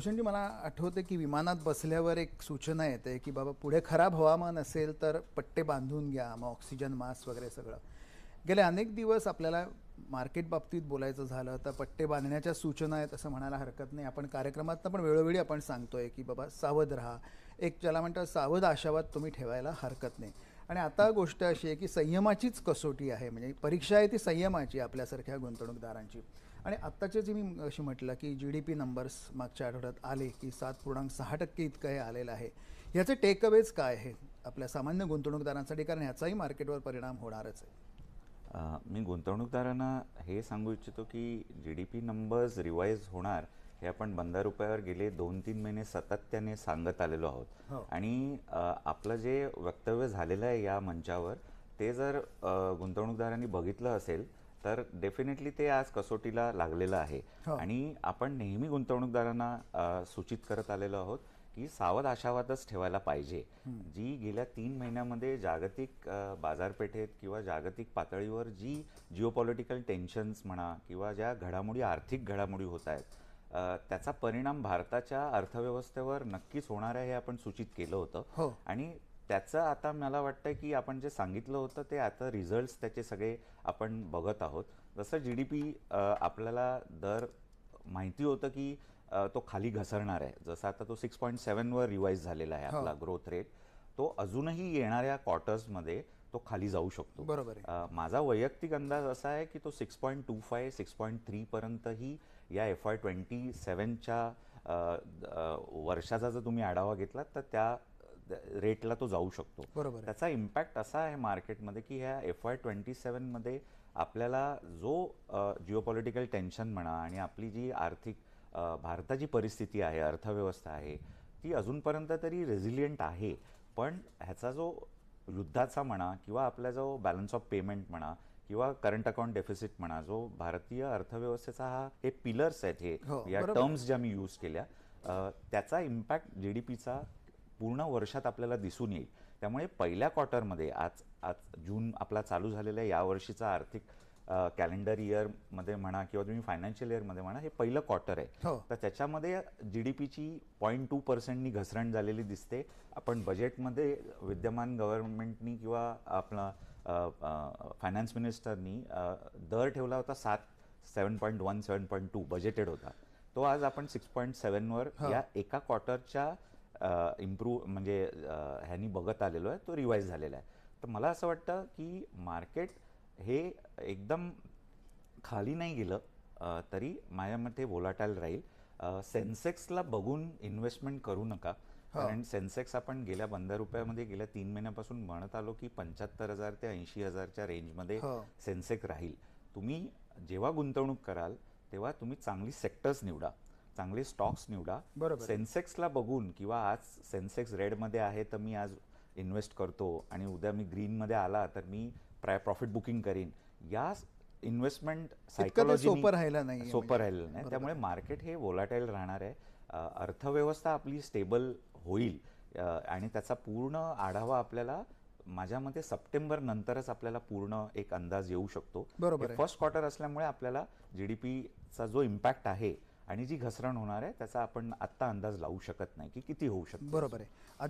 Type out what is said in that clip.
रोशनजी, मला आठवते की विमानात बसल्यावर एक सूचना येते की बाबा पुढे खराब हवामान असेल तर पट्टे बांधून घ्या, मग ऑक्सिजन मास्क वगैरे सगळं. गेले अनेक दिवस आपल्याला मार्केट बाबतीत बोलायचं झालं तर पट्टे बांधण्याच्या सूचना आहेत असं म्हणायला हरकत नाही. आपण कार्यक्रमातनं पण वेळोवेळी आपण सांगतोय की बाबा सावध राहा. एक ज्याला म्हणतात सावध आशावाद तुम्ही ठेवायला हरकत नाही. आणि आता गोष्ट अशी आहे की संयमाचीच कसोटी आहे, म्हणजे परीक्षा आहे ती संयमाची आपल्यासारख्या गुंतवणूकदारांची. आणि आत्ताचे जे मी अशी म्हटलं की GDP नंबर्स मागच्या आठवड्यात आले की 7.6% इतकं हे आलेलं आहे. ह्याचे टेकअवेज काय आहे आपल्या सामान्य गुंतवणूकदारांसाठी, कारण ह्याचाही मार्केटवर परिणाम होणारच आहे. मी गुंतवणूकदारांना हे सांगू इच्छितो की GDP नंबर्स रिवाईज होणार हे आपण बंद रुपयावर गेले 2-3 महिने सातत्याने सांगत आलेलो आहोत. हो. आणि आपलं जे वक्तव्य झालेलं आहे या मंचावर ते जर गुंतवणूकदारांनी बघितलं असेल तर डेफिनेटली ते आज कसोटीला लागलेलं आहे. हो. आणि आपण नेहमी गुंतवणूकदारांना सूचित करत आलेलो आहोत की सावध आशावादच ठेवायला पाहिजे. जी गेल्या 3 महिन्यामध्ये जागतिक बाजारपेठेत किंवा जागतिक पातळीवर जी जिओपॉलिटिकल टेन्शन्स म्हणा किंवा ज्या घडामोडी आर्थिक घडामोडी होत आहेत त्याचा परिणाम भारताच्या अर्थव्यवस्थेवर नक्कीच होणार आहे हे आपण सूचित केलं होतं. हो. आणि त्याचं आता मला वाटतं की आपण जे सांगितलं होतं ते आता रिझल्ट्स त्याचे सगळे आपण बघत आहोत. जसं GDP आपल्याला दर माहिती होतं की तो खाली घसरणार आहे. जसं आता तो 6.7 वर रिवाईज झालेला आहे आपला ग्रोथ रेट. तो अजूनही येणाऱ्या क्वार्टर्समध्ये तो खाली जाऊ शकतो. बरोबर आहे. माझा वैयक्तिक अंदाज असा आहे की तो 6.25 6.3 पर्यंतही या FY27च्या वर्षाचा जर तुम्ही आढावा घेतलात तर त्या रेटला तो जाऊ शकतो. बरोबर. त्याचा इम्पॅक्ट असा आहे मार्केटमध्ये की ह्या FY27 मध्ये आपल्याला जो जिओपॉलिटिकल टेन्शन म्हणा आणि आपली जी आर्थिक भारताची परिस्थिती आहे, अर्थव्यवस्था आहे, ती अजूनपर्यंत तरी रेझिलियंट आहे. पण ह्याचा जो युद्धाचा म्हणा किंवा आपला जो बॅलन्स ऑफ पेमेंट म्हणा किंवा करंट अकाउंट डेफिसिट म्हणा, जो भारतीय अर्थव्यवस्थेचा हे पिलर्स आहेत, हे या टर्म्स ज्या मी यूज केल्या, त्याचा इम्पॅक्ट GDPचा पूर्ण वर्षात आपल्याला दिसून येईल. त्यामुळे पहिल्या क्वार्टरमध्ये आज जून आपला चालू झालेला यावर्षीचा आर्थिक कॅलेंडर इयरमध्ये म्हणा किंवा तुम्ही फायनान्शियल इयरमध्ये म्हणा, हे पहिलं क्वार्टर आहे. तर त्याच्यामध्ये GDPची 0.2%नी घसरण झालेली दिसते. आपण बजेटमध्ये विद्यमान गव्हर्नमेंटनी किंवा आपला फायनान्स मिनिस्टरनी दर ठेवला होता 7.1 7.2 बजेटेड होता. तो आज आपण 6.7 वर या एका क्वार्टरच्या म्हणजे ह्यांनी बघत आलेलो आहे, तो रिवाईज झालेला आहे. तर मला असं वाटतं की मार्केट हे एकदम खाली नाही गेलं तरी माझ्या मते व्होलाटाईल राहील. सेन्सेक्सला बघून इन्व्हेस्टमेंट करू नका, कारण सेन्सेक्स आपण गेल्या बंद रुपयामध्ये गेल्या 3 महिन्यापासून म्हणत आलो की 75,000 ते 80,000च्या रेंजमध्ये सेन्सेक्स राहील. तुम्ही जेव्हा गुंतवणूक कराल तेव्हा तुम्ही चांगली सेक्टर्स निवडा, चांगले स्टॉक्स निवडा. सेन्सेक्सला बघून किंवा आज सेन्सेक्स रेडमध्ये आहे तर मी आज इन्व्हेस्ट करतो आणि उद्या मी ग्रीनमध्ये आला तर मी प्रॉफिट बुकिंग करीन, या इन्व्हेस्टमेंट सायकोलॉजी सोपं राहिलं नाही. त्यामुळे मार्केट हे व्होलाटाईल राहणार आहे. अर्थव्यवस्था आपली स्टेबल होईल आणि त्याचा पूर्ण आढावा आपल्याला माझ्या मते सप्टेंबर नंतरच आपल्याला पूर्ण एक अंदाज येऊ शकतो. फर्स्ट क्वार्टर असल्यामुळे आपल्याला GDPचा जो इम्पॅक्ट आहे आणि जी घसरण होणार आहे त्याचा आपण आत्ता अंदाज लावू शकत नाही की किती होऊ शकतो. बरोबर आहे.